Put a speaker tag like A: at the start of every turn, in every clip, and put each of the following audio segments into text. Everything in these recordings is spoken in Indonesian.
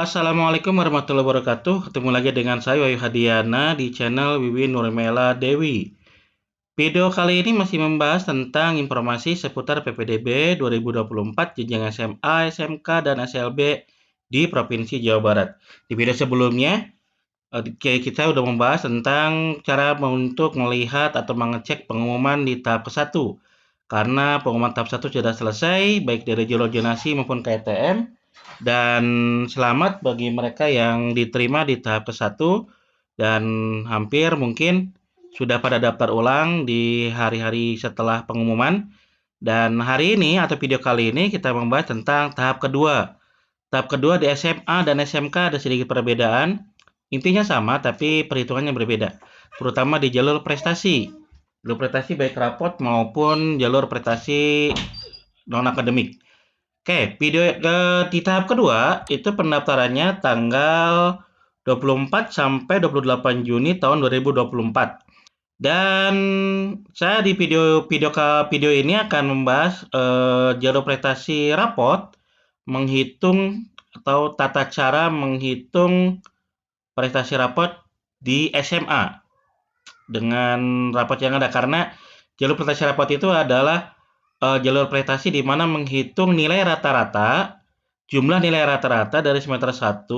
A: Assalamualaikum warahmatullahi wabarakatuh. Ketemu lagi dengan saya Wahyu Hadiana di channel Wiwi Nurmela Dewi. Video kali ini masih membahas tentang informasi seputar PPDB 2024 jenjang SMA, SMK, dan SLB di Provinsi Jawa Barat. Di video sebelumnya, kita sudah membahas tentang cara untuk melihat atau mengecek pengumuman di tahap ke-1. Karena pengumuman tahap 1 sudah selesai, baik dari jalur zonasi maupun KTM. Dan selamat bagi mereka yang diterima di tahap ke-1 dan hampir mungkin sudah pada daftar ulang di hari-hari setelah pengumuman. Dan hari ini atau video kali ini kita membahas tentang tahap kedua. Tahap kedua di SMA dan SMK ada sedikit perbedaan. Intinya sama tapi perhitungannya berbeda, terutama di jalur prestasi. Jalur prestasi baik rapot maupun jalur prestasi non-akademik. Oke, di tahap kedua itu pendaftarannya tanggal 24 sampai 28 Juni tahun 2024. Dan saya di video ini akan membahas jalur prestasi rapot, menghitung atau tata cara menghitung prestasi rapot di SMA dengan rapot yang ada, karena jalur prestasi rapot itu adalah jalur prestasi di mana menghitung nilai rata-rata, jumlah nilai rata-rata dari semester 1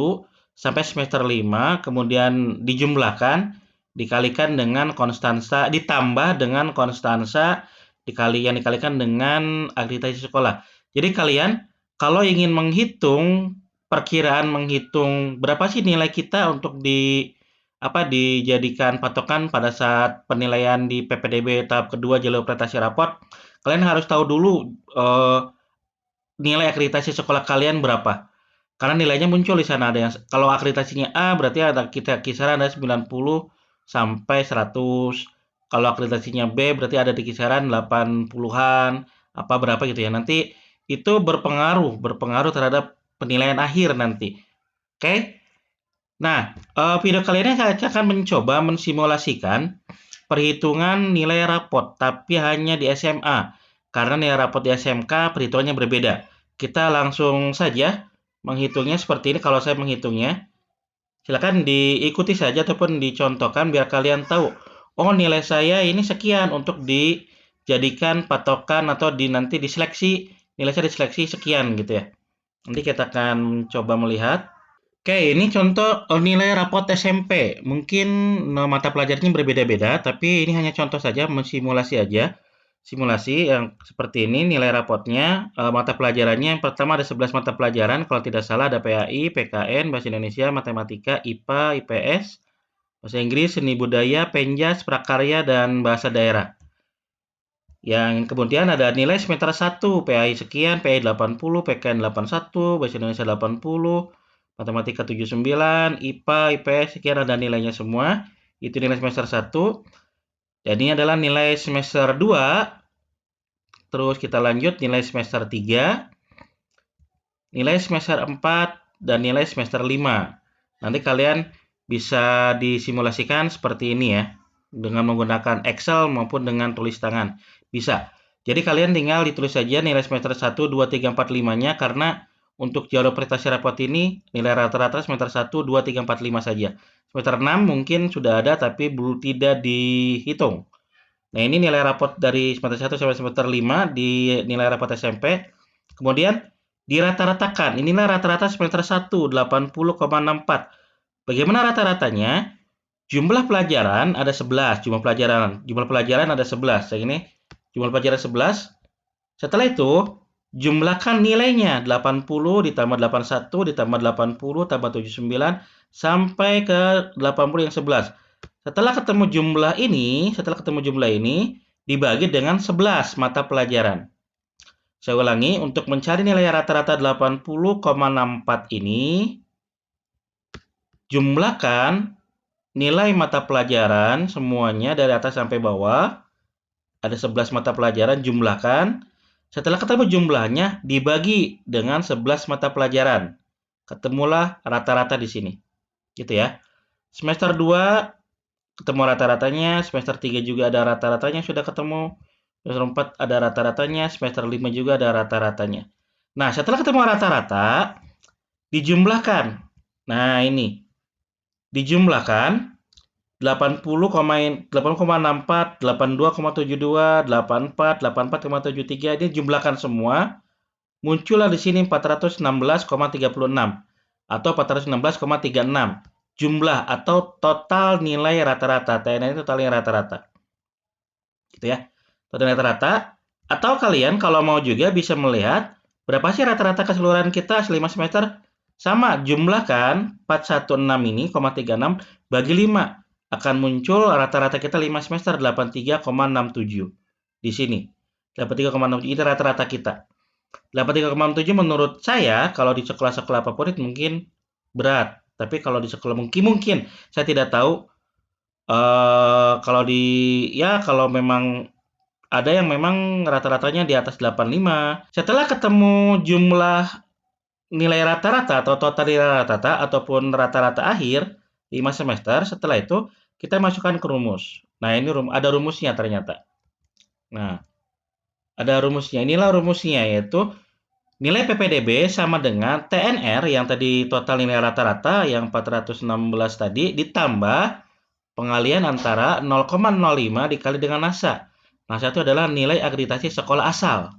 A: sampai semester 5, kemudian dijumlahkan, dikalikan dengan konstansa, ditambah dengan konstansa, dikalikan dengan akreditasi sekolah. Jadi kalian kalau ingin menghitung, perkiraan menghitung berapa sih nilai kita untuk dijadikan patokan pada saat penilaian di PPDB tahap kedua jalur prestasi raport, kalian harus tahu dulu nilai akreditasi sekolah kalian berapa. Karena nilainya muncul di sana, ada yang kalau akreditasinya A berarti ada kisaran ada 90 sampai 100. Kalau akreditasinya B berarti ada di kisaran 80-an, apa berapa gitu ya. Nanti itu berpengaruh terhadap penilaian akhir nanti. Oke? Nah, video kali ini saya akan mencoba mensimulasikan perhitungan nilai rapot, tapi hanya di SMA. Karena nilai rapot di SMK perhitungannya berbeda. Kita langsung saja menghitungnya seperti ini. Kalau saya menghitungnya, silakan diikuti saja ataupun dicontohkan biar kalian tahu. Oh, nilai saya ini sekian untuk dijadikan patokan atau nanti diseleksi. Nilai saya diseleksi sekian gitu ya. Nanti kita akan coba melihat. Oke, ini contoh nilai rapot SMP. Mungkin mata pelajarannya berbeda-beda, tapi ini hanya contoh saja, mensimulasi aja. Simulasi yang seperti ini nilai rapotnya, mata pelajarannya yang pertama ada 11 mata pelajaran, kalau tidak salah ada PAI, PKN, Bahasa Indonesia, Matematika, IPA, IPS, Bahasa Inggris, Seni Budaya, Penjas, Prakarya, dan Bahasa Daerah. Yang kemudian ada nilai semester 1, PAI sekian, PAI 80, PKN 81, Bahasa Indonesia 80, Matematika 79, IPA, IPS, sekian ada nilainya semua. Itu nilai semester 1. Dan ini adalah nilai semester 2. Terus kita lanjut nilai semester 3, nilai semester 4, dan nilai semester 5. Nanti kalian bisa disimulasikan seperti ini ya, dengan menggunakan Excel maupun dengan tulis tangan. Bisa. Jadi kalian tinggal ditulis saja nilai semester 1, 2, 3, 4, 5-nya, karena untuk jalur prestasi rapot ini nilai rata-rata semester 1, 2, 3, 4, 5 saja. Semester 6 mungkin sudah ada tapi belum tidak dihitung. Nah, ini nilai rapot dari semester 1 sampai semester 5 di nilai rapot SMP. Kemudian dirata-ratakan. Inilah rata-rata semester 1, 80,64. Bagaimana rata-ratanya? Jumlah pelajaran ada 11, jumlah pelajaran ada 11. Yang ini jumlah pelajaran 11. Setelah itu, jumlahkan nilainya 80 ditambah 81 ditambah 80 tambah 79 sampai ke 80 yang 11. Setelah ketemu jumlah ini dibagi dengan 11 mata pelajaran. Saya ulangi, untuk mencari nilai rata-rata 80,64 ini, jumlahkan nilai mata pelajaran semuanya dari atas sampai bawah. Ada 11 mata pelajaran, jumlahkan. Setelah ketemu jumlahnya, dibagi dengan 11 mata pelajaran. Ketemulah rata-rata di sini. Gitu ya. Semester 2 ketemu rata-ratanya, semester 3 juga ada rata-ratanya sudah ketemu. Semester 4 ada rata-ratanya, semester 5 juga ada rata-ratanya. Nah, setelah ketemu rata-rata, dijumlahkan. Nah, ini dijumlahkan 80,64, 82,72, 84, 84,73 ini jumlahkan semua, muncullah di sini 416,36 atau 416,36 jumlah atau total nilai rata-rata. TNR itu total nilai rata-rata. Gitu ya. Total nilai rata-rata. Atau kalian kalau mau juga bisa melihat berapa sih rata-rata keseluruhan kita selama semester. Sama, jumlahkan 416 ini, 36 bagi 5. Akan muncul rata-rata kita 5 semester 83,67. Di sini. 83,67 itu rata-rata kita. 83,67 menurut saya kalau di sekolah-sekolah favorit mungkin berat. Tapi kalau di sekolah mungkin saya tidak tahu. Kalau kalau memang ada yang memang rata-ratanya di atas 85. Setelah ketemu jumlah nilai rata-rata atau total nilai rata-rata ataupun rata-rata akhir 5 semester, setelah itu kita masukkan ke rumus. Nah, ini ada rumusnya ternyata. Nah, ada rumusnya. Inilah rumusnya, yaitu nilai PPDB sama dengan TNR yang tadi total nilai rata-rata yang 416 tadi ditambah pengalian antara 0,05 dikali dengan NASA. NASA itu adalah nilai akreditasi sekolah asal.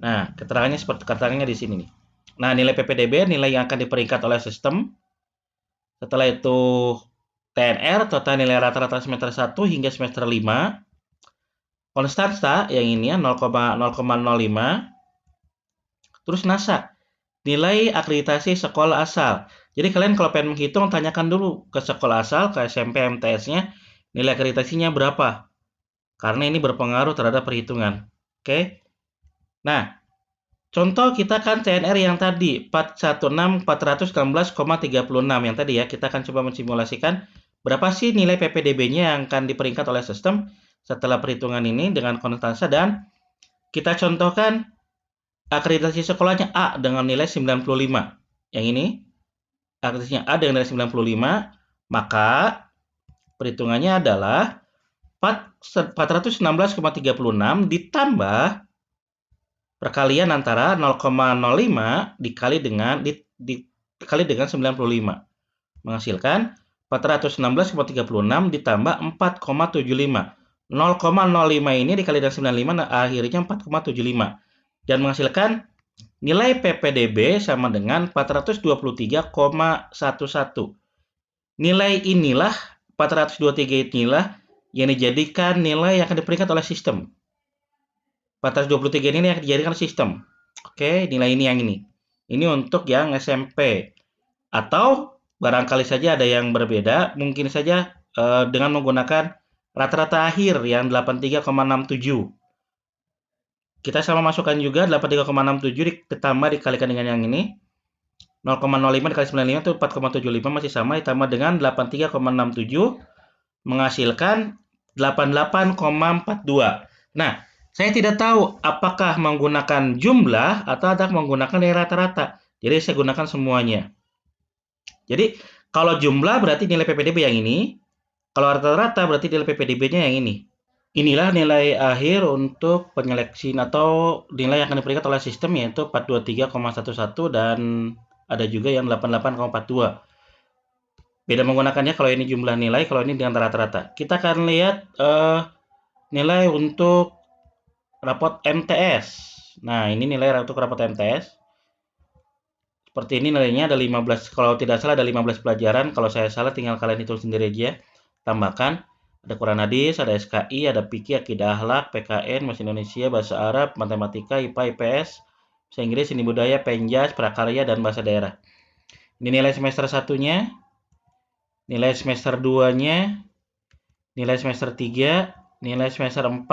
A: Nah, keterangannya di sini nih. Nah, nilai PPDB nilai yang akan diperingkat oleh sistem. Setelah itu TNR total nilai rata-rata semester 1 hingga semester 5. Konstanta yang ini ya 0,05. Terus NASA nilai akreditasi sekolah asal. Jadi kalian kalau pengen menghitung, tanyakan dulu ke sekolah asal, ke SMP MTS-nya, nilai akreditasinya berapa. Karena ini berpengaruh terhadap perhitungan. Oke. Nah, contoh kita kan TNR yang tadi, 416,416,36 yang tadi ya, kita akan coba mensimulasikan berapa sih nilai PPDB-nya yang akan diperingkat oleh sistem setelah perhitungan ini dengan konstanta, dan kita contohkan akreditasi sekolahnya A dengan nilai 95. Yang ini, akreditasinya A dengan nilai 95, maka perhitungannya adalah 416,36 ditambah perkalian antara 0,05 dikali dengan 95. Menghasilkan 416,36 ditambah 4,75. 0,05 ini dikali dengan 95, nah akhirnya 4,75. Dan menghasilkan nilai PPDB sama dengan 423,11. Nilai inilah, 423 inilah yang dijadikan nilai yang akan diperingkat oleh sistem. 423 ini yang dijadikan sistem. Oke, nilai ini yang ini. Ini untuk yang SMP. Atau barangkali saja ada yang berbeda, mungkin saja dengan menggunakan rata-rata akhir yang 83,67. Kita sama masukkan juga 83,67 ditambah dikalikan dengan yang ini. 0,05 dikali 95 itu 4,75 masih sama, ditambah dengan 83,67 menghasilkan 88,42. Nah, saya tidak tahu apakah menggunakan jumlah atau ada menggunakan nilai rata-rata. Jadi saya gunakan semuanya. Jadi kalau jumlah berarti nilai PPDB yang ini, kalau rata-rata berarti nilai PPDB-nya yang ini. Inilah nilai akhir untuk penyeleksian atau nilai yang akan diperingkat oleh sistem, yaitu 423,11 dan ada juga yang 88,42. Beda menggunakannya, kalau ini jumlah nilai, kalau ini dengan rata-rata. Kita akan lihat nilai untuk rapot MTS. Nah, ini nilai untuk rapot MTS. Seperti ini nilainya ada 15, kalau tidak salah ada 15 pelajaran. Kalau saya salah tinggal kalian hitung sendiri aja. Tambahkan. Ada Quran Hadis, ada SKI, ada Fikih, Akidah Akhlak, PKN, Bahasa Indonesia, Bahasa Arab, Matematika, IPA, IPS, Bahasa Inggris, Seni Budaya, Penjas, Prakarya, dan Bahasa Daerah. Ini nilai semester 1-nya, nilai semester 2-nya, nilai semester 3, nilai semester 4,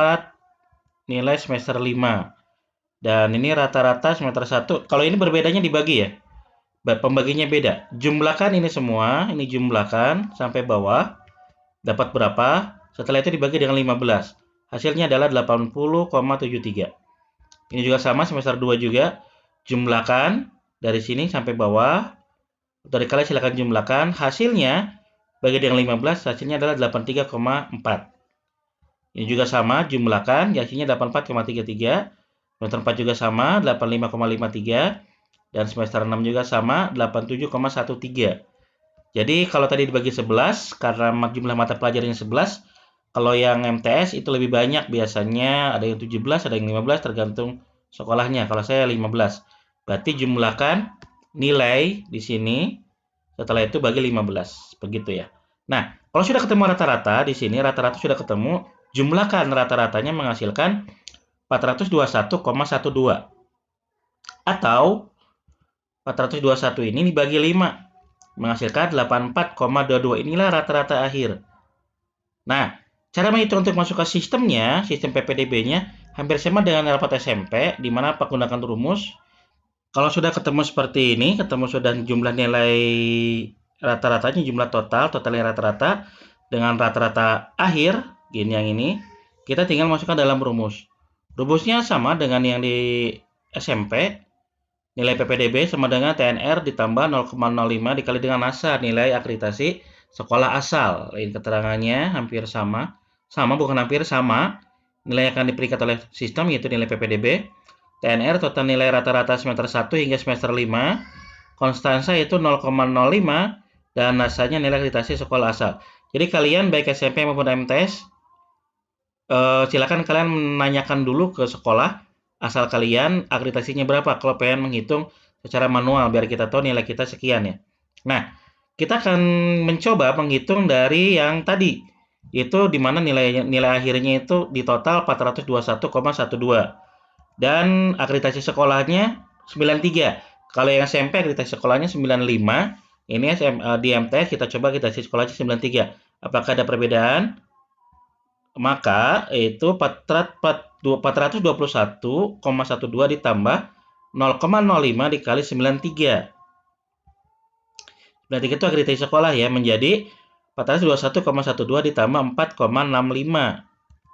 A: nilai semester 5. Dan ini rata-rata semester 1. Kalau ini berbedanya dibagi ya. Pembaginya beda. Jumlahkan ini semua, ini jumlahkan sampai bawah. Dapat berapa? Setelah itu dibagi dengan 15. Hasilnya adalah 80,73. Ini juga sama, semester 2 juga. Jumlahkan dari sini sampai bawah. Dari kalian silakan jumlahkan. Hasilnya bagi dengan 15, hasilnya adalah 83,4. Ini juga sama, jumlahkan. Hasilnya 84,33. Semester 4 juga sama, 85,53. dan semester 6 juga sama 87,13. Jadi kalau tadi dibagi 11 karena jumlah mata pelajarannya 11, kalau yang MTS itu lebih banyak biasanya ada yang 17, ada yang 15 tergantung sekolahnya. Kalau saya 15. Berarti jumlahkan nilai di sini setelah itu bagi 15, begitu ya. Nah, kalau sudah ketemu rata-rata di sini rata-rata sudah ketemu, jumlahkan rata-ratanya menghasilkan 421,12 atau 421 ini dibagi 5 menghasilkan 84,22. Inilah rata-rata akhir. Nah, cara menghitung untuk masuk ke sistemnya, sistem PPDB-nya hampir sama dengan rapat SMP, di mana menggunakan rumus. Kalau sudah ketemu seperti ini, ketemu sudah jumlah nilai rata-ratanya, jumlah totalnya rata-rata, dengan rata-rata akhir, gini yang ini, kita tinggal masukkan dalam rumus. Rumusnya sama dengan yang di SMP, nilai PPDB sama dengan TNR ditambah 0,05 dikali dengan NASA, nilai akreditasi sekolah asal. Lain keterangannya hampir sama. Sama bukan hampir sama. Nilai yang akan diberikan oleh sistem yaitu nilai PPDB. TNR total nilai rata-rata semester 1 hingga semester 5. Konstansa itu 0,05 dan NASA-nya nilai akreditasi sekolah asal. Jadi kalian baik SMP maupun MTS silakan kalian menanyakan dulu ke sekolah asal kalian akreditasinya berapa kalau pengen menghitung secara manual biar kita tahu nilai kita sekian ya. Nah, kita akan mencoba menghitung dari yang tadi itu di mana nilai akhirnya itu di total 421,12 dan akreditasi sekolahnya 93. Kalau yang SMP akreditasi sekolahnya 95, ini di MTS kita coba akreditasi sekolahnya 93. Apakah ada perbedaan? Maka itu 421,12 ditambah 0,05 dikali 93. 93 itu akreditasi sekolah ya, menjadi 421,12 ditambah 4,65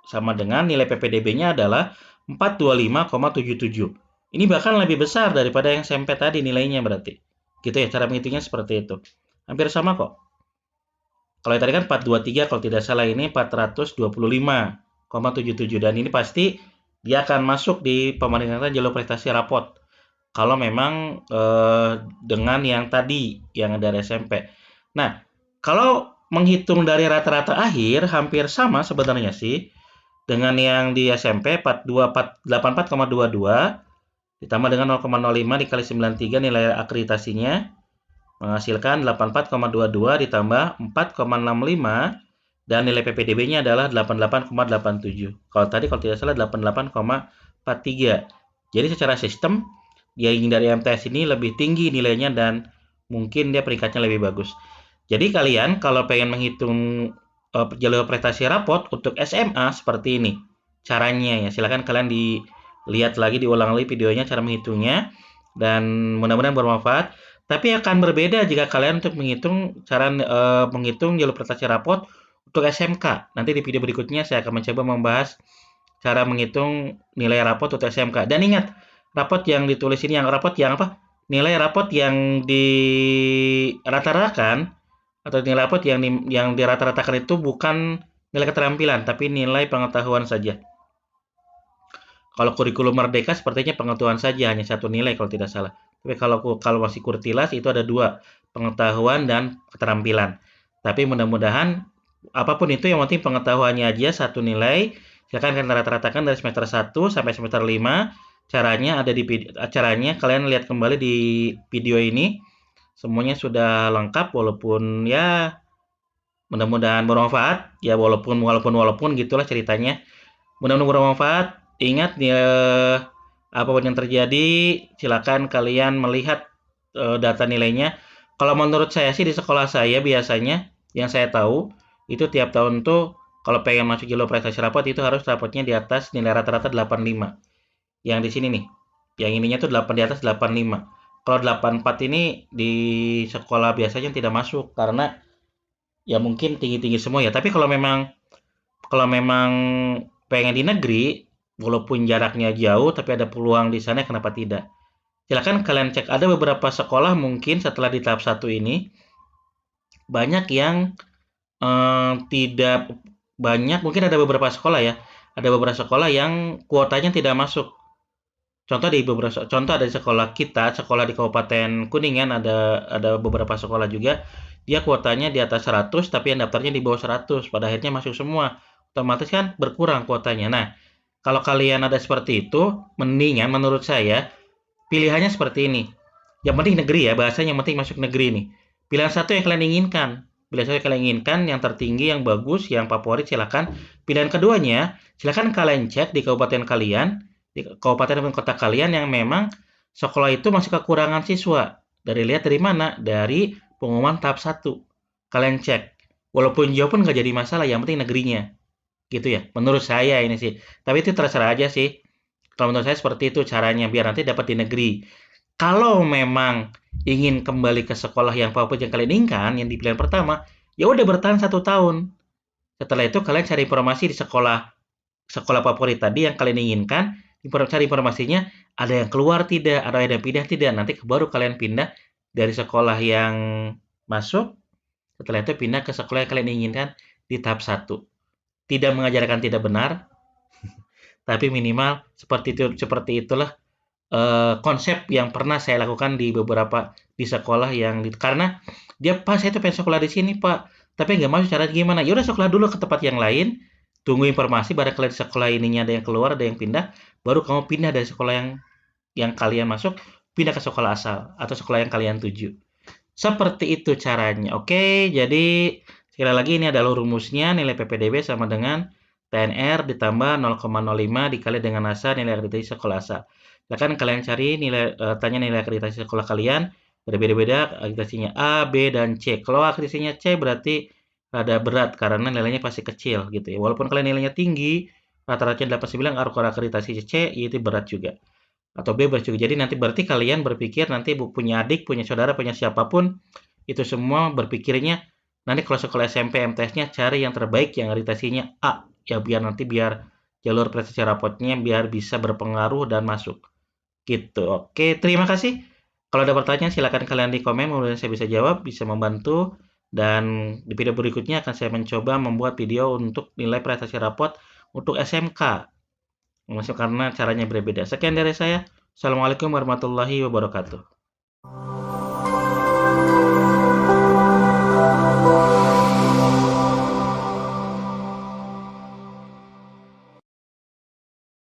A: sama dengan nilai PPDB-nya adalah 425,77. Ini bahkan lebih besar daripada yang SMP tadi nilainya berarti. Gitu ya, cara menghitungnya seperti itu. Hampir sama kok. Kalau yang tadi kan 423, kalau tidak salah ini 425,77 dan ini pasti dia akan masuk di pemeringkatan jalur prestasi rapot. Kalau memang dengan yang tadi yang dari SMP. Nah, kalau menghitung dari rata-rata akhir hampir sama sebenarnya sih dengan yang di SMP 84,22 ditambah dengan 0,05 dikali 93 nilai akreditasinya menghasilkan 84,22 ditambah 4,65 dan nilai PPDB-nya adalah 88,87. Kalau tidak salah 88,43. Jadi secara sistem dia ingin dari MTS ini lebih tinggi nilainya dan mungkin dia peringkatnya lebih bagus. Jadi kalian kalau pengen menghitung jalur prestasi rapot untuk SMA seperti ini caranya ya. Silakan kalian dilihat lagi, diulang lagi videonya cara menghitungnya dan mudah-mudahan bermanfaat. Tapi akan berbeda jika kalian untuk menghitung cara menghitung jalur prestasi rapot untuk SMK. Nanti di video berikutnya saya akan mencoba membahas cara menghitung nilai rapot untuk SMK. Dan ingat, rapot yang ditulis ini yang rapot yang apa? Nilai rapot yang dirata-ratakan atau nilai rapot yang dirata-ratakan itu bukan nilai keterampilan, tapi nilai pengetahuan saja. Kalau kurikulum merdeka sepertinya pengetahuan saja, hanya satu nilai kalau tidak salah. Tapi kalau masih kurtilas itu ada dua, pengetahuan dan keterampilan. Tapi mudah-mudahan apapun itu yang penting pengetahuannya aja satu nilai. Silakan kalian rata-ratakan dari semester 1 sampai semester 5. Caranya ada di caranya kalian lihat kembali di video ini. Semuanya sudah lengkap walaupun ya mudah-mudahan bermanfaat ya walaupun gitulah ceritanya. Mudah-mudahan bermanfaat. Ingat ya, apapun yang terjadi, silakan kalian melihat data nilainya. Kalau menurut saya sih di sekolah saya biasanya yang saya tahu itu tiap tahun tuh kalau pengen masuk jalur prestasi rapot itu harus rapotnya di atas nilai rata-rata 85. Yang di sini nih, yang ininya tuh 8 di atas 85. Kalau 84 ini di sekolah biasanya tidak masuk karena ya mungkin tinggi-tinggi semua ya. Tapi kalau memang pengen di negeri, walaupun jaraknya jauh, tapi ada peluang di sana, kenapa tidak? Silakan kalian cek. Ada beberapa sekolah mungkin setelah di tahap 1 ini, banyak yang tidak banyak, mungkin ada beberapa sekolah ya, ada beberapa sekolah yang kuotanya tidak masuk. Contoh ada di sekolah kita, sekolah di Kabupaten Kuningan ada beberapa sekolah juga, dia kuotanya di atas 100 tapi yang daftarnya di bawah 100, pada akhirnya masuk semua. Otomatis kan berkurang kuotanya. Nah, kalau kalian ada seperti itu, mendingan menurut saya pilihannya seperti ini. Yang penting negeri ya, bahasanya yang penting masuk negeri nih. Pilihan satu yang kalian inginkan. Pilihan satu yang kalian inginkan, yang tertinggi, yang bagus, yang favorit, silakan. Pilihan keduanya, silakan kalian cek di kabupaten kalian, di kabupaten dan kota kalian yang memang sekolah itu masih kekurangan siswa. Lihat dari mana? Dari pengumuman tahap satu. Kalian cek. Walaupun jauh pun nggak jadi masalah, yang penting negerinya. Gitu ya, menurut saya ini sih. Tapi itu terserah aja sih. Kalau menurut saya seperti itu caranya, biar nanti dapat di negeri. Kalau memang ingin kembali ke sekolah yang favorit yang kalian inginkan, yang di pilihan pertama, ya udah bertahan 1 tahun. Setelah itu kalian cari informasi di sekolah sekolah favorit tadi yang kalian inginkan, cari informasinya, ada yang keluar tidak, ada yang pindah tidak. Nanti baru kalian pindah dari sekolah yang masuk, setelah itu pindah ke sekolah yang kalian inginkan di tahap satu. Tidak mengajarkan tidak benar, tapi minimal seperti itulah konsep yang pernah saya lakukan di sekolah karena dia, "Pak, saya tuh pengen sekolah di sini, Pak, tapi nggak masuk, caranya gimana?" Ya udah sekolah dulu ke tempat yang lain, tunggu informasi barangkali di sekolah ininya ada yang keluar, ada yang pindah, baru kamu pindah dari sekolah yang kalian masuk, pindah ke sekolah asal atau sekolah yang kalian tuju. Seperti itu caranya. Oke, jadi sekali lagi ini adalah rumusnya, nilai PPDB sama dengan TNR ditambah 0,05 dikali dengan ASA, nilai akreditasi sekolah asal. Silakan kalian cari tanya nilai akreditasi sekolah kalian, berbeda-beda akreditasinya A, B, dan C. Kalau akreditasinya C berarti rada berat karena nilainya pasti kecil gitu ya. Walaupun kalian nilainya tinggi, rata-ratanya 89, kalau akreditasi C itu berat juga. Atau B berat juga. Jadi nanti berarti kalian berpikir nanti punya adik, punya saudara, punya siapapun, itu semua berpikirnya nanti kalau sekolah SMP MTS-nya cari yang terbaik yang akreditasinya A. Ya biar jalur prestasi rapotnya biar bisa berpengaruh dan masuk. Gitu. Oke, terima kasih. Kalau ada pertanyaan silakan kalian di komen, mudah-mudahan saya bisa jawab, bisa membantu. Dan di video berikutnya akan saya mencoba membuat video untuk nilai prestasi rapot untuk SMK. Karena caranya berbeda. Sekian dari saya. Assalamualaikum warahmatullahi wabarakatuh.